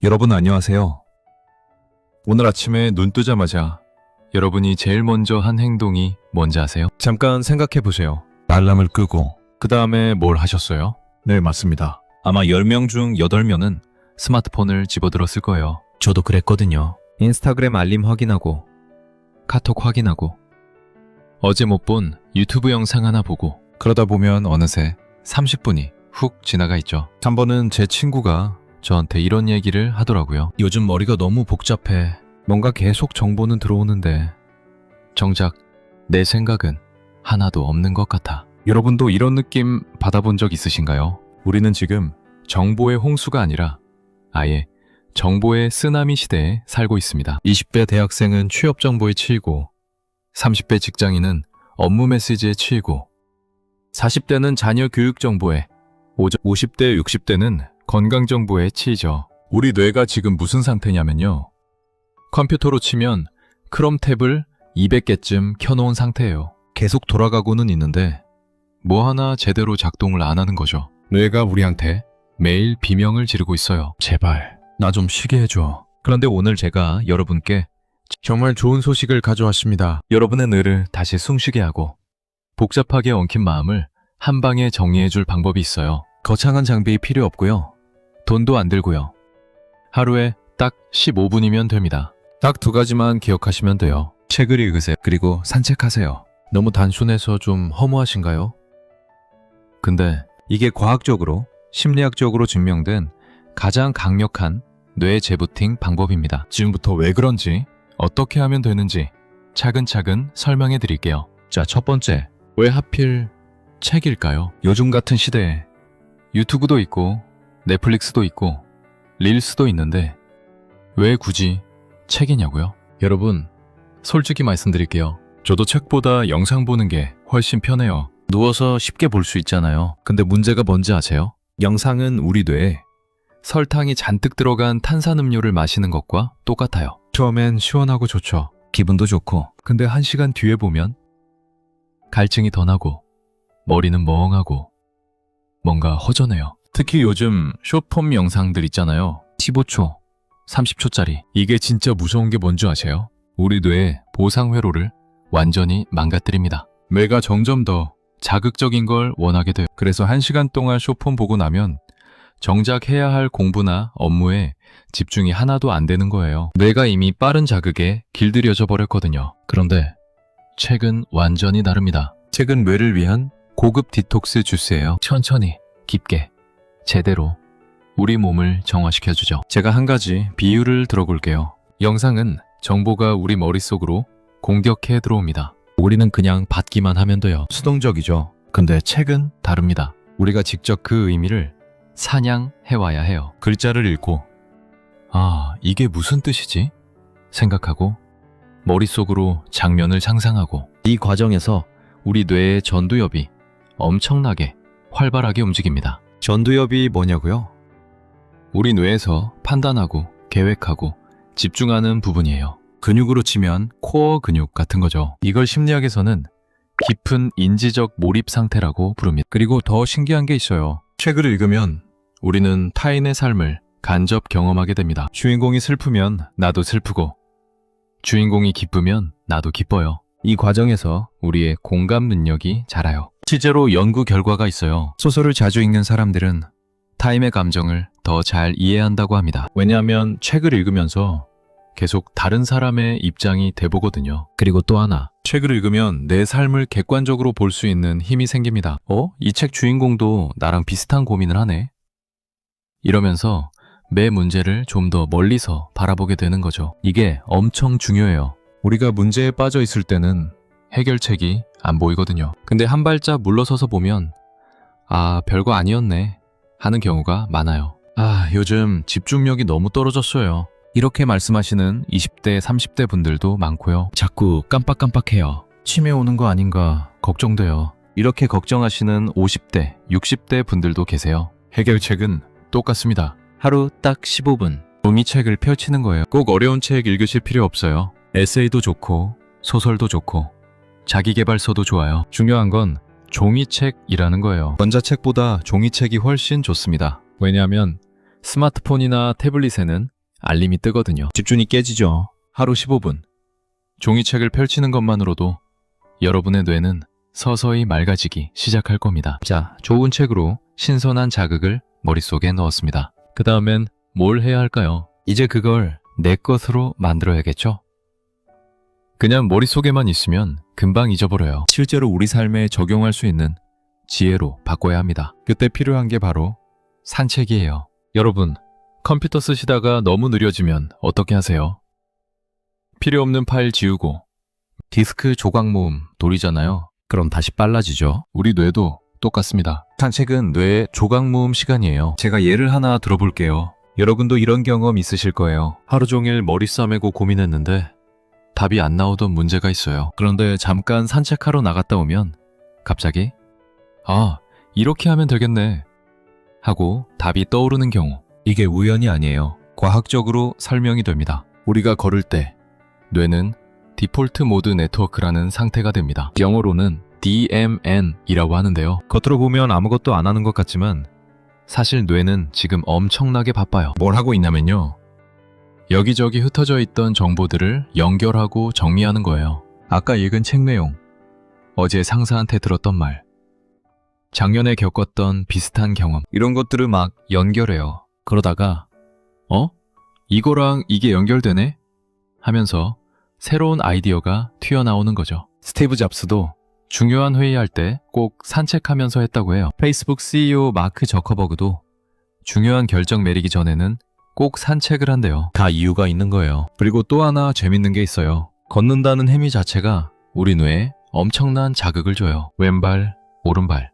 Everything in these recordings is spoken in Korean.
여러분 안녕하세요. 오늘 아침에 눈 뜨자마자 여러분이 제일 먼저 한 행동이 뭔지 아세요? 잠깐 생각해 보세요. 알람을 끄고 그 다음에 뭘 하셨어요? 네, 맞습니다. 아마 10명 중 8명은 스마트폰을 집어들었을 거예요. 저도 그랬거든요. 인스타그램 알림 확인하고 카톡 확인하고 어제 못 본 유튜브 영상 하나 보고 그러다 보면 어느새 30분이 훅 지나가 있죠. 한 번은 제 친구가 저한테 이런 얘기를 하더라고요. 요즘 머리가 너무 복잡해. 뭔가 계속 정보는 들어오는데 정작 내 생각은 하나도 없는 것 같아. 여러분도 이런 느낌 받아본 적 있으신가요? 우리는 지금 정보의 홍수가 아니라 아예 정보의 쓰나미 시대에 살고 있습니다. 20대 대학생은 취업 정보에 치이고 30대 직장인은 업무 메시지에 치이고 40대는 자녀 교육 정보에 50대, 60대는 건강 정보에 치이죠. 우리 뇌가 지금 무슨 상태냐면요. 컴퓨터로 치면 크롬 탭을 200개쯤 켜놓은 상태예요. 계속 돌아가고는 있는데 뭐 하나 제대로 작동을 안 하는 거죠. 뇌가 우리한테 매일 비명을 지르고 있어요. 제발 나 좀 쉬게 해줘. 그런데 오늘 제가 여러분께 정말 좋은 소식을 가져왔습니다. 여러분의 뇌를 다시 숨쉬게 하고 복잡하게 엉킨 마음을 한 방에 정리해줄 방법이 있어요. 거창한 장비 필요 없고요. 돈도 안 들고요. 하루에 딱 15분이면 됩니다. 딱 2가지만 기억하시면 돼요. 책을 읽으세요. 그리고 산책하세요. 너무 단순해서 좀 허무하신가요? 근데 이게 과학적으로, 심리학적으로 증명된 가장 강력한 뇌 재부팅 방법입니다. 지금부터 왜 그런지, 어떻게 하면 되는지 차근차근 설명해 드릴게요. 자, 첫 번째, 왜 하필 책일까요? 요즘 같은 시대에 유튜브도 있고 넷플릭스도 있고 릴스도 있는데 왜 굳이 책이냐고요? 여러분, 솔직히 말씀드릴게요. 저도 책보다 영상 보는 게 훨씬 편해요. 누워서 쉽게 볼 수 있잖아요. 근데 문제가 뭔지 아세요? 영상은 우리 뇌에 설탕이 잔뜩 들어간 탄산음료를 마시는 것과 똑같아요. 처음엔 시원하고 좋죠. 기분도 좋고. 근데 1시간 뒤에 보면 갈증이 더 나고 머리는 멍하고 뭔가 허전해요. 특히 요즘 숏폼 영상들 있잖아요. 15초, 30초짜리. 이게 진짜 무서운 게 뭔지 아세요? 우리 뇌의 보상 회로를 완전히 망가뜨립니다. 뇌가 점점 더 자극적인 걸 원하게 돼요. 그래서 1시간 동안 숏폼 보고 나면 정작 해야 할 공부나 업무에 집중이 하나도 안 되는 거예요. 뇌가 이미 빠른 자극에 길들여져 버렸거든요. 그런데 책은 완전히 다릅니다. 책은 뇌를 위한 고급 디톡스 주스예요. 천천히, 깊게, 제대로 우리 몸을 정화시켜주죠. 제가 한 가지 비유를 들어볼게요. 영상은 정보가 우리 머릿속으로 공격해 들어옵니다. 우리는 그냥 받기만 하면 돼요. 수동적이죠. 근데 책은 다릅니다. 우리가 직접 그 의미를 사냥해와야 해요. 글자를 읽고 아, 이게 무슨 뜻이지? 생각하고 머릿속으로 장면을 상상하고 이 과정에서 우리 뇌의 전두엽이 엄청나게 활발하게 움직입니다. 전두엽이 뭐냐고요? 우리 뇌에서 판단하고 계획하고 집중하는 부분이에요. 근육으로 치면 코어 근육 같은 거죠. 이걸 심리학에서는 깊은 인지적 몰입 상태라고 부릅니다. 그리고 더 신기한 게 있어요. 책을 읽으면 우리는 타인의 삶을 간접 경험하게 됩니다. 주인공이 슬프면 나도 슬프고 주인공이 기쁘면 나도 기뻐요. 이 과정에서 우리의 공감 능력이 자라요. 실제로 연구 결과가 있어요. 소설을 자주 읽는 사람들은 타인의 감정을 더 잘 이해한다고 합니다. 왜냐하면 책을 읽으면서 계속 다른 사람의 입장이 돼보거든요. 그리고 또 하나, 책을 읽으면 내 삶을 객관적으로 볼 수 있는 힘이 생깁니다. 이 책 주인공도 나랑 비슷한 고민을 하네? 이러면서 매 문제를 좀 더 멀리서 바라보게 되는 거죠. 이게 엄청 중요해요. 우리가 문제에 빠져 있을 때는 해결책이 안 보이거든요. 근데 한 발짝 물러서서 보면 아, 별거 아니었네 하는 경우가 많아요. 아, 요즘 집중력이 너무 떨어졌어요. 이렇게 말씀하시는 20대, 30대 분들도 많고요. 자꾸 깜빡깜빡해요. 치매 오는 거 아닌가 걱정돼요. 이렇게 걱정하시는 50대, 60대 분들도 계세요. 해결책은 똑같습니다. 하루 딱 15분 종이책을 펼치는 거예요. 꼭 어려운 책 읽으실 필요 없어요. 에세이도 좋고 소설도 좋고 자기계발서도 좋아요. 중요한 건 종이책이라는 거예요. 전자책보다 종이책이 훨씬 좋습니다. 왜냐하면 스마트폰이나 태블릿에는 알림이 뜨거든요. 집중이 깨지죠. 하루 15분. 종이책을 펼치는 것만으로도 여러분의 뇌는 서서히 맑아지기 시작할 겁니다. 자, 좋은 책으로 신선한 자극을 머릿속에 넣었습니다. 그 다음엔 뭘 해야 할까요? 이제 그걸 내 것으로 만들어야겠죠? 그냥 머릿속에만 있으면 금방 잊어버려요. 실제로 우리 삶에 적용할 수 있는 지혜로 바꿔야 합니다. 그때 필요한 게 바로 산책이에요. 여러분, 컴퓨터 쓰시다가 너무 느려지면 어떻게 하세요? 필요 없는 파일 지우고 디스크 조각 모음 돌리잖아요. 그럼 다시 빨라지죠. 우리 뇌도 똑같습니다. 산책은 뇌의 조각 모음 시간이에요. 제가 예를 하나 들어볼게요. 여러분도 이런 경험 있으실 거예요. 하루 종일 머리 싸매고 고민했는데 답이 안 나오던 문제가 있어요. 그런데 잠깐 산책하러 나갔다 오면 갑자기 이렇게 하면 되겠네 하고 답이 떠오르는 경우, 이게 우연이 아니에요. 과학적으로 설명이 됩니다. 우리가 걸을 때 뇌는 디폴트 모드 네트워크라는 상태가 됩니다. 영어로는 DMN이라고 하는데요. 겉으로 보면 아무것도 안 하는 것 같지만 사실 뇌는 지금 엄청나게 바빠요. 뭘 하고 있냐면요, 여기저기 흩어져 있던 정보들을 연결하고 정리하는 거예요. 아까 읽은 책 내용, 어제 상사한테 들었던 말, 작년에 겪었던 비슷한 경험, 이런 것들을 막 연결해요. 그러다가 이거랑 이게 연결되네? 하면서 새로운 아이디어가 튀어나오는 거죠. 스티브 잡스도 중요한 회의할 때 꼭 산책하면서 했다고 해요. 페이스북 CEO 마크 저커버그도 중요한 결정 내리기 전에는 꼭 산책을 한대요. 다 이유가 있는 거예요. 그리고 또 하나 재밌는 게 있어요. 걷는다는 행위 자체가 우리 뇌에 엄청난 자극을 줘요. 왼발, 오른발,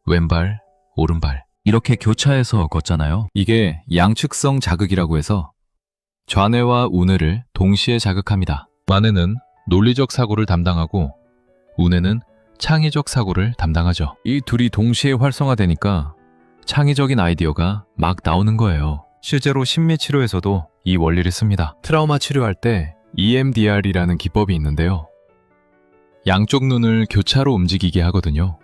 왼발, 오른발, 이렇게 교차해서 걷잖아요. 이게 양측성 자극이라고 해서 좌뇌와 우뇌를 동시에 자극합니다. 좌뇌는 논리적 사고를 담당하고 우뇌는 창의적 사고를 담당하죠. 이 둘이 동시에 활성화되니까 창의적인 아이디어가 막 나오는 거예요. 실제로 심리치료에서도 이 원리를 씁니다. 트라우마 치료할 때 EMDR이라는 기법이 있는데요. 양쪽 눈을 교차로 움직이게 하거든요.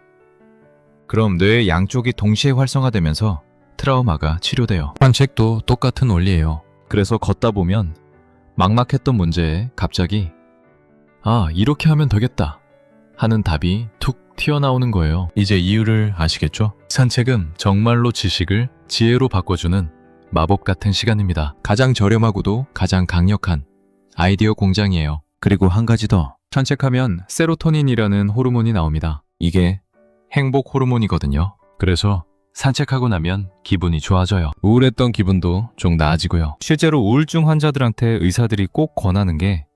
그럼 뇌의 양쪽이 동시에 활성화되면서 트라우마가 치료돼요. 산책도 똑같은 원리예요. 그래서 걷다 보면 막막했던 문제에 갑자기 이렇게 하면 되겠다 하는 답이 툭 튀어나오는 거예요. 이제 이유를 아시겠죠? 산책은 정말로 지식을 지혜로 바꿔주는 마법 같은 시간입니다. 가장 저렴하고도 가장 강력한 아이디어 공장이에요. 그리고 한 가지 더. 산책하면 세로토닌이라는 호르몬이 나옵니다. 이게 행복 호르몬이거든요. 그래서 산책하고 나면 기분이 좋아져요. 우울했던 기분도 좀 나아지고요. 실제로 우울증 환자들한테 의사들이 꼭 권하는 게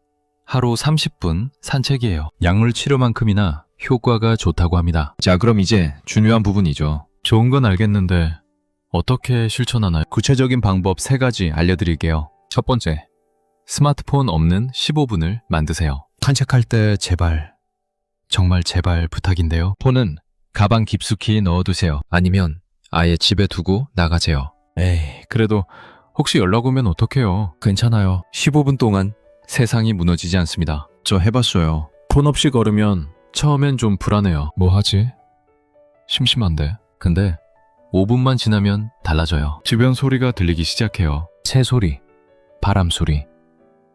하루 30분 산책이에요. 약물 치료만큼이나 효과가 좋다고 합니다. 자, 그럼 이제 중요한 부분이죠. 좋은 건 알겠는데 어떻게 실천하나요? 구체적인 방법 3가지 알려드릴게요. 첫 번째, 스마트폰 없는 15분을 만드세요. 산책할 때 제발, 정말 제발 부탁인데요. 폰은 가방 깊숙이 넣어두세요. 아니면 아예 집에 두고 나가세요. 에이, 그래도 혹시 연락 오면 어떡해요? 괜찮아요. 15분 동안 세상이 무너지지 않습니다. 저 해봤어요. 폰 없이 걸으면 처음엔 좀 불안해요. 뭐 하지? 심심한데. 근데 5분만 지나면 달라져요. 주변 소리가 들리기 시작해요. 새 소리, 바람 소리,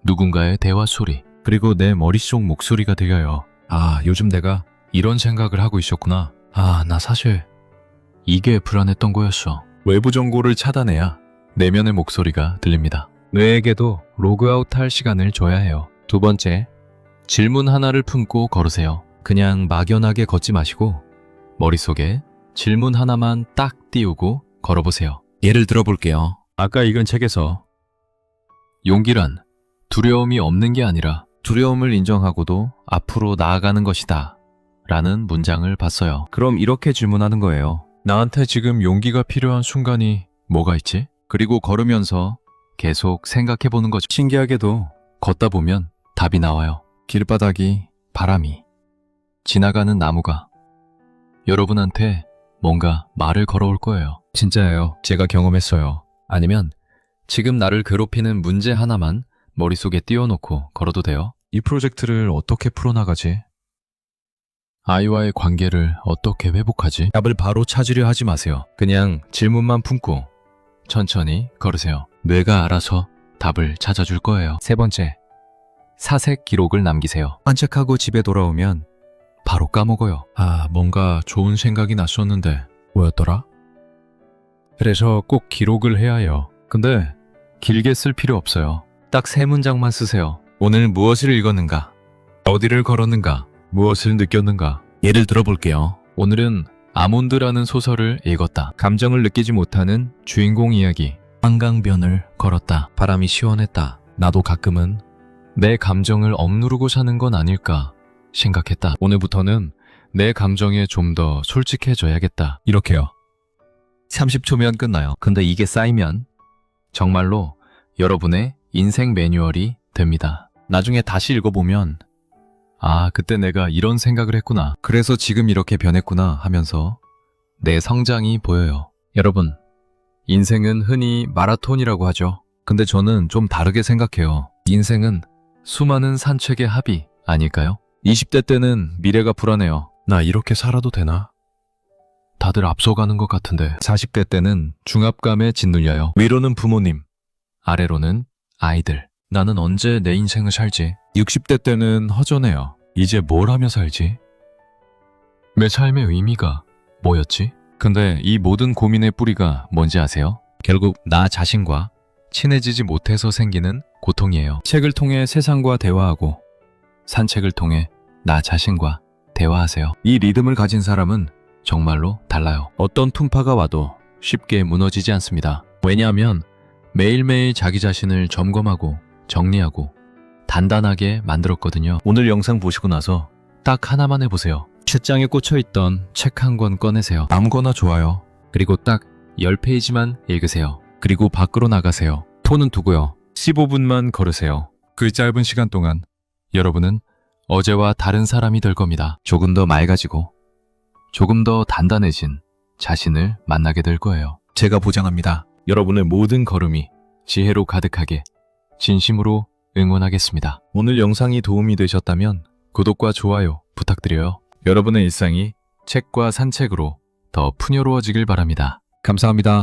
누군가의 대화 소리, 그리고 내 머릿속 목소리가 들려요. 요즘 내가 이런 생각을 하고 있었구나. 나 사실 이게 불안했던 거였어. 외부 정보를 차단해야 내면의 목소리가 들립니다. 뇌에게도 로그아웃 할 시간을 줘야 해요. 두 번째, 질문 하나를 품고 걸으세요. 그냥 막연하게 걷지 마시고 머릿속에 질문 하나만 딱 띄우고 걸어보세요. 예를 들어볼게요. 아까 읽은 책에서 용기란 두려움이 없는 게 아니라 두려움을 인정하고도 앞으로 나아가는 것이다 라는 문장을 봤어요. 그럼 이렇게 질문하는 거예요. 나한테 지금 용기가 필요한 순간이 뭐가 있지? 그리고 걸으면서 계속 생각해보는 거죠. 신기하게도 걷다 보면 답이 나와요. 길바닥이, 바람이, 지나가는 나무가 여러분한테 뭔가 말을 걸어올 거예요. 진짜예요. 제가 경험했어요. 아니면 지금 나를 괴롭히는 문제 하나만 머릿속에 띄워놓고 걸어도 돼요. 이 프로젝트를 어떻게 풀어나가지? 아이와의 관계를 어떻게 회복하지? 답을 바로 찾으려 하지 마세요. 그냥 질문만 품고 천천히 걸으세요. 뇌가 알아서 답을 찾아줄 거예요. 세 번째, 사색 기록을 남기세요. 산책하고 집에 돌아오면 바로 까먹어요. 뭔가 좋은 생각이 났었는데 뭐였더라? 그래서 꼭 기록을 해야 해요. 근데 길게 쓸 필요 없어요. 딱 3문장만 쓰세요. 오늘 무엇을 읽었는가? 어디를 걸었는가? 무엇을 느꼈는가? 예를 들어볼게요. 오늘은 아몬드라는 소설을 읽었다. 감정을 느끼지 못하는 주인공 이야기. 한강변을 걸었다. 바람이 시원했다. 나도 가끔은 내 감정을 억누르고 사는 건 아닐까 생각했다. 오늘부터는 내 감정에 좀 더 솔직해져야겠다. 이렇게요. 30초면 끝나요. 근데 이게 쌓이면 정말로 여러분의 인생 매뉴얼이 됩니다. 나중에 다시 읽어보면 그때 내가 이런 생각을 했구나. 그래서 지금 이렇게 변했구나 하면서 내 성장이 보여요. 여러분, 인생은 흔히 마라톤이라고 하죠. 근데 저는 좀 다르게 생각해요. 인생은 수많은 산책의 합의 아닐까요? 20대 때는 미래가 불안해요. 나 이렇게 살아도 되나? 다들 앞서가는 것 같은데. 40대 때는 중압감에 짓눌려요. 위로는 부모님, 아래로는 아이들. 나는 언제 내 인생을 살지? 60대 때는 허전해요. 이제 뭘 하며 살지? 내 삶의 의미가 뭐였지? 근데 이 모든 고민의 뿌리가 뭔지 아세요? 결국 나 자신과 친해지지 못해서 생기는 고통이에요. 책을 통해 세상과 대화하고 산책을 통해 나 자신과 대화하세요. 이 리듬을 가진 사람은 정말로 달라요. 어떤 퉁파가 와도 쉽게 무너지지 않습니다. 왜냐하면 매일매일 자기 자신을 점검하고 정리하고 단단하게 만들었거든요. 오늘 영상 보시고 나서 딱 하나만 해보세요. 책장에 꽂혀있던 책 한 권 꺼내세요. 아무거나 좋아요. 그리고 딱 10페이지만 읽으세요. 그리고 밖으로 나가세요. 폰은 두고요. 15분만 걸으세요. 그 짧은 시간 동안 여러분은 어제와 다른 사람이 될 겁니다. 조금 더 맑아지고 조금 더 단단해진 자신을 만나게 될 거예요. 제가 보장합니다. 여러분의 모든 걸음이 지혜로 가득하게 진심으로 응원하겠습니다. 오늘 영상이 도움이 되셨다면 구독과 좋아요 부탁드려요. 여러분의 일상이 책과 산책으로 더 풍요로워지길 바랍니다. 감사합니다.